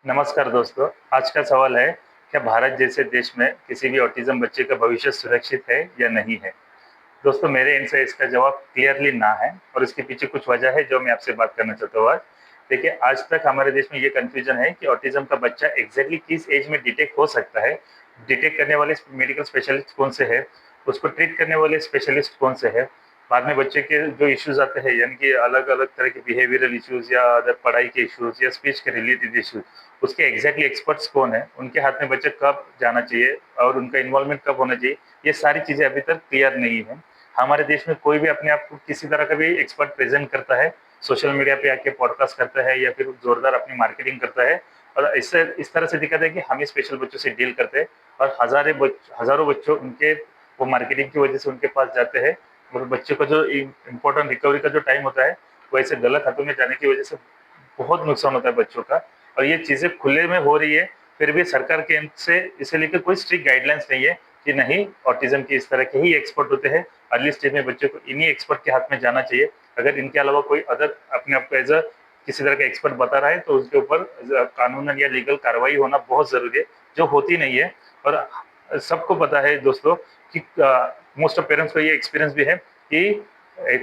नमस्कार दोस्तों। आज का सवाल है, क्या भारत जैसे देश में किसी भी ऑटिज्म बच्चे का भविष्य सुरक्षित है या नहीं है। दोस्तों, मेरे एंड से इसका जवाब क्लियरली ना है और इसके पीछे कुछ वजह है जो मैं आपसे बात करना चाहता हूँ आज। देखिए, आज तक हमारे देश में ये कंफ्यूजन है कि ऑटिज्म का बच्चा एग्जैक्टली किस एज में डिटेक्ट हो सकता है, डिटेक्ट करने वाले मेडिकल स्पेशलिस्ट कौन से हैं, उसको ट्रीट करने वाले स्पेशलिस्ट कौन से हैं, बाद में बच्चे के जो इश्यूज आते हैं यानी कि अलग अलग तरह के बिहेवियरल इश्यूज या अदर पढ़ाई के इश्यूज या स्पीच के रिलेटेड इश्यूज, उसके एग्जैक्टली एक्सपर्ट्स कौन है, उनके हाथ में बच्चे कब जाना चाहिए और उनका इन्वॉल्वमेंट कब होना चाहिए, ये सारी चीजें अभी तक क्लियर नहीं है। हमारे देश में कोई भी अपने आप को किसी तरह का भी एक्सपर्ट प्रेजेंट करता है, सोशल मीडिया पे आके पॉडकास्ट करता है या फिर जोरदार अपनी मार्केटिंग करता है और इससे इस तरह से दिखाता है कि हम ही स्पेशल बच्चों से डील करते हैं और हजारों बच्चों उनके वो मार्केटिंग की वजह से उनके पास जाते हैं और बच्चे का जो इम्पोर्टेंट रिकवरी का जो टाइम होता है वो ऐसे गलत हाथों में जाने की वजह से बहुत नुकसान होता है बच्चों का। और ये चीजें खुले में हो रही है, फिर भी सरकार के एंड से इसे लेकर कोई स्ट्रिक्ट गाइडलाइंस नहीं है कि नहीं, ऑटिज्म के इस तरह के ही एक्सपर्ट होते हैं, अर्ली स्टेज में बच्चे को इन्हीं एक्सपर्ट के हाथ में जाना चाहिए। अगर इनके अलावा कोई अदर अपने आप को एज अ किसी तरह का एक्सपर्ट बता रहा है तो उसके ऊपर कानूनन या लीगल कार्रवाई होना बहुत जरूरी है, जो होती नहीं है। और सबको पता है दोस्तों कि मोस्ट ऑफ पेरेंट्स को ये एक्सपीरियंस भी है कि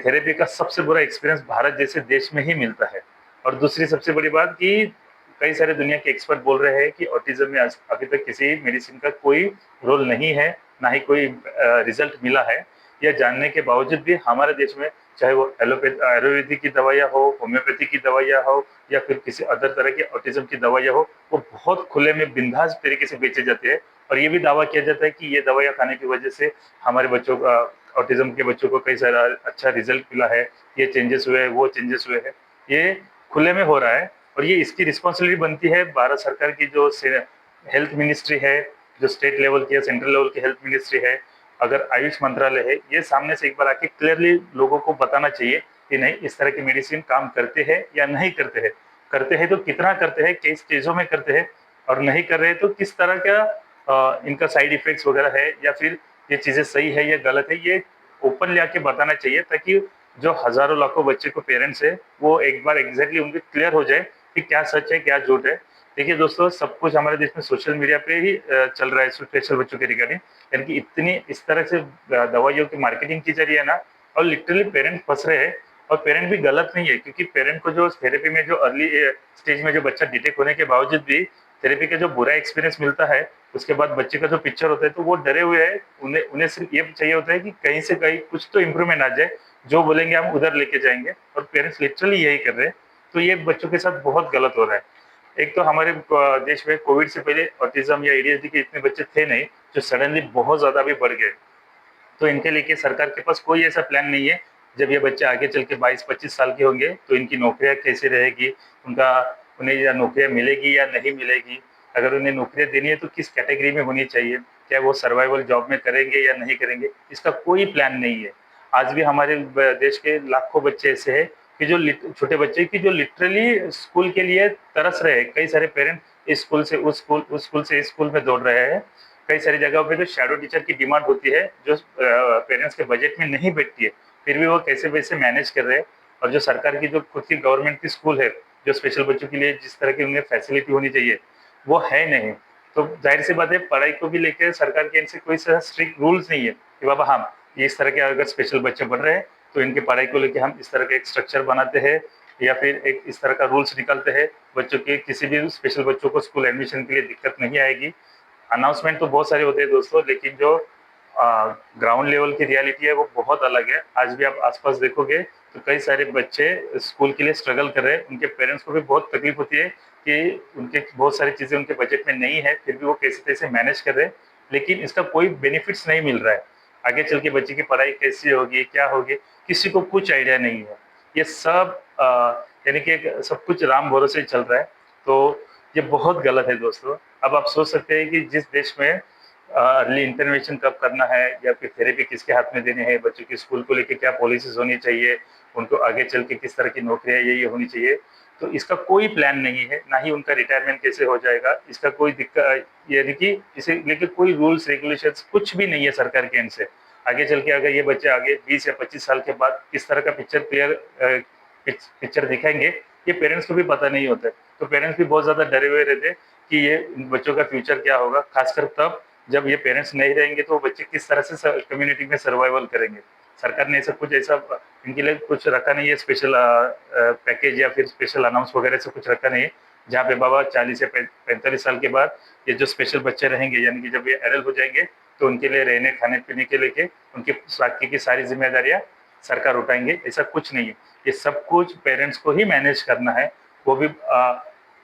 थेरेपी का सबसे बुरा एक्सपीरियंस भारत जैसे देश में ही मिलता है। और दूसरी सबसे बड़ी बात कि कई सारे दुनिया के एक्सपर्ट बोल रहे हैं कि ऑटिज्म में अभी तक किसी मेडिसिन का कोई रोल नहीं है, ना ही कोई रिजल्ट मिला है। यह जानने के बावजूद भी हमारे देश में चाहे वो एलोपैथ आयुर्वेदिक की दवाइयाँ हो, होम्योपैथी की दवाइयाँ हो या फिर किसी अदर तरह की ऑटिज्म की दवाइयाँ हो, वो बहुत खुले में बिंदास तरीके से बेचे जाते हैं। और ये भी दावा किया जाता है कि ये दवाइयाँ खाने की वजह से हमारे बच्चों का, ऑटिज्म के बच्चों को कई सारा अच्छा रिजल्ट मिला है, ये चेंजेस हुए हैं, वो चेंजेस हुए हैं। ये खुले में हो रहा है और ये इसकी रिस्पॉन्सिबिलिटी बनती है भारत सरकार की, जो हेल्थ मिनिस्ट्री है, जो स्टेट लेवल की है, सेंट्रल लेवल की हेल्थ मिनिस्ट्री है, अगर आयुष मंत्रालय है, ये सामने से एक बार आके क्लियरली लोगों को बताना चाहिए कि नहीं, इस तरह की मेडिसिन काम करते हैं या नहीं करते हैं, करते हैं तो कितना करते हैं, किस चीजों में करते हैं, और नहीं कर रहे तो किस तरह का इनका साइड इफेक्ट्स वगैरह है, या फिर ये चीजें सही है या गलत है, ये ओपनली आके बताना चाहिए ताकि जो हजारों लाखों बच्चे को पेरेंट्स है वो एक बार एग्जैक्टली उनके क्लियर हो जाए कि क्या सच है क्या झूठ है। देखिए दोस्तों, सब कुछ हमारे देश में सोशल मीडिया पे ही चल रहा है स्पेशल बच्चों के रिगार्डिंग, यानी कि इतनी इस तरह से दवाइयों की मार्केटिंग की जा रही है ना, और लिटरली पेरेंट फंस रहे हैं। और पेरेंट भी गलत नहीं है, क्योंकि पेरेंट को जो थेरेपी में जो अर्ली स्टेज में जो बच्चा डिटेक्ट होने के बावजूद भी थेरेपी का जो बुरा एक्सपीरियंस मिलता है, उसके बाद बच्चे का जो पिक्चर होता है तो वो डरे हुए हैं। उन्हें उन्हें सिर्फ ये चाहिए होता है कि कहीं से कहीं कुछ तो इम्प्रूवमेंट आ जाए, जो बोलेंगे हम उधर लेके जाएंगे, और पेरेंट्स लिटरली यही कर रहे हैं। तो ये बच्चों के साथ बहुत गलत हो रहा है। एक तो हमारे देश में कोविड से पहले ऑटिज्म या एडीएचडी के इतने बच्चे थे नहीं, जो सडनली बहुत ज्यादा भी बढ़ गए। तो इनके लेके सरकार के पास कोई ऐसा प्लान नहीं है। जब ये बच्चे आगे चल के 22-25 साल के होंगे तो इनकी नौकरियां कैसे रहेगी, उनका उन्हें या नौकरियां मिलेगी या नहीं मिलेगी, अगर उन्हें नौकरियां देनी है तो किस कैटेगरी में होनी चाहिए, क्या वो सर्वाइवल जॉब में करेंगे या नहीं करेंगे, इसका कोई प्लान नहीं है। आज भी हमारे देश के लाखों बच्चे ऐसे हैं कि जो छोटे बच्चे की जो लिटरली स्कूल के लिए तरस रहे हैं। कई सारे पेरेंट इस स्कूल से उस स्कूल, उस स्कूल से इस स्कूल में दौड़ रहे हैं। कई सारी जगहों पे तो शैडो टीचर की डिमांड होती है, जो पेरेंट्स के बजट में नहीं बैठती है, फिर भी वो कैसे वैसे मैनेज कर रहे हैं। और जो सरकार की जो खुद की गवर्नमेंट की स्कूल है, जो स्पेशल बच्चों के लिए जिस तरह की उन्हें फैसिलिटी होनी चाहिए, वो है नहीं। तो जाहिर सी बात है, पढ़ाई को भी लेकर सरकार के इनसे कोई स्ट्रिक्ट रूल्स नहीं है कि बाबा हाँ, ये इस तरह के अगर स्पेशल बच्चे पढ़ रहे हैं तो इनकी पढ़ाई को लेकर हम इस तरह का एक स्ट्रक्चर बनाते हैं, या फिर एक इस तरह का रूल्स निकालते हैं, बच्चों के किसी भी स्पेशल बच्चों को स्कूल एडमिशन के लिए दिक्कत नहीं आएगी। अनाउंसमेंट तो बहुत सारे होते हैं दोस्तों, लेकिन जो ग्राउंड लेवल की रियलिटी है वो बहुत अलग है। आज भी आप आसपास देखोगे तो कई सारे बच्चे स्कूल के लिए स्ट्रगल कर रहे हैं, उनके पेरेंट्स को भी बहुत तकलीफ होती है कि उनके बहुत सारी चीजें उनके बजट में नहीं है, फिर भी वो कैसे कैसे मैनेज कर रहे हैं, लेकिन इसका कोई बेनिफिट्स नहीं मिल रहा है। आगे चल के बच्चे की पढ़ाई कैसी होगी, क्या होगी, किसी को कुछ आइडिया नहीं है। ये सब यानी कि सब कुछ राम भरोसे चल रहा है। तो ये बहुत गलत है दोस्तों। अब आप सोच सकते हैं कि जिस देश में अर्ली इंटरवेंशन कब करना है या फिर थेरेपी किसके हाथ में देनी है, बच्चों की स्कूल को लेकर क्या पॉलिसीज होनी चाहिए, उनको आगे चल के किस तरह की नौकरियां ये होनी चाहिए, तो इसका कोई प्लान नहीं है। ना ही उनका रिटायरमेंट कैसे हो जाएगा, इसका कोई दिक्कत, यानी कि इसे लेके कोई रूल्स रेगुलेशंस कुछ भी नहीं है सरकार के एंड से। आगे चल के अगर ये बच्चे आगे 20 या 25 साल के बाद किस तरह का पिक्चर दिखाएंगे, ये पेरेंट्स को भी पता नहीं होता है। तो पेरेंट्स भी बहुत ज़्यादा डरे हुए रहते हैं कि ये बच्चों का फ्यूचर क्या होगा, खासकर तब जब ये पेरेंट्स नहीं रहेंगे तो बच्चे किस तरह से कम्युनिटी में सर्वाइवल करेंगे। सरकार ने ऐसा कुछ ऐसा इनके लिए कुछ रखा नहीं है, स्पेशल पैकेज या फिर स्पेशल अनाउंस वगैरह से कुछ रखा नहीं है, जहाँ पे बाबा 40 या 45 साल के बाद ये जो स्पेशल बच्चे रहेंगे, यानी कि जब ये एडल्ट हो जाएंगे तो उनके लिए रहने खाने पीने के लेके उनके स्वास्थ्य की सारी जिम्मेदारियां सरकार उठाएंगे, ऐसा कुछ नहीं है। ये सब कुछ पेरेंट्स को ही मैनेज करना है, वो भी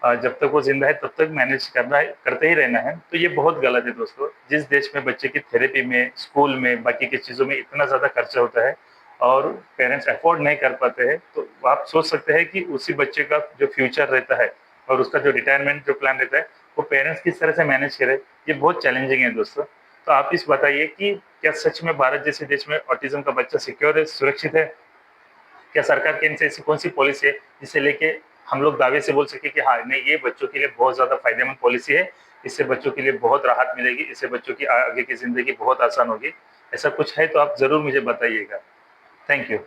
जब तक वो जिंदा है तब तक मैनेज करना है, करते ही रहना है। तो ये बहुत गलत है दोस्तों। जिस देश में बच्चे की थेरेपी में, स्कूल में, बाकी की चीज़ों में इतना ज़्यादा खर्चा होता है और पेरेंट्स अफोर्ड नहीं कर पाते हैं, तो आप सोच सकते हैं कि उसी बच्चे का जो फ्यूचर रहता है और उसका जो रिटायरमेंट जो प्लान रहता है वो पेरेंट्स किस तरह से मैनेज करें। ये बहुत चैलेंजिंग है दोस्तों। तो आप इस बताइए कि क्या सच में भारत जैसे देश में ऑटिज्म का बच्चा सिक्योर है, सुरक्षित है? क्या सरकार की इनसे ऐसी कौन सी पॉलिसी है जिसे लेके हम लोग दावे से बोल सके कि हाँ नहीं, ये बच्चों के लिए बहुत ज्यादा फायदेमंद पॉलिसी है, इससे बच्चों के लिए बहुत राहत मिलेगी, इससे बच्चों की आगे की जिंदगी बहुत आसान होगी? ऐसा कुछ है तो आप जरूर मुझे बताइएगा। Thank you.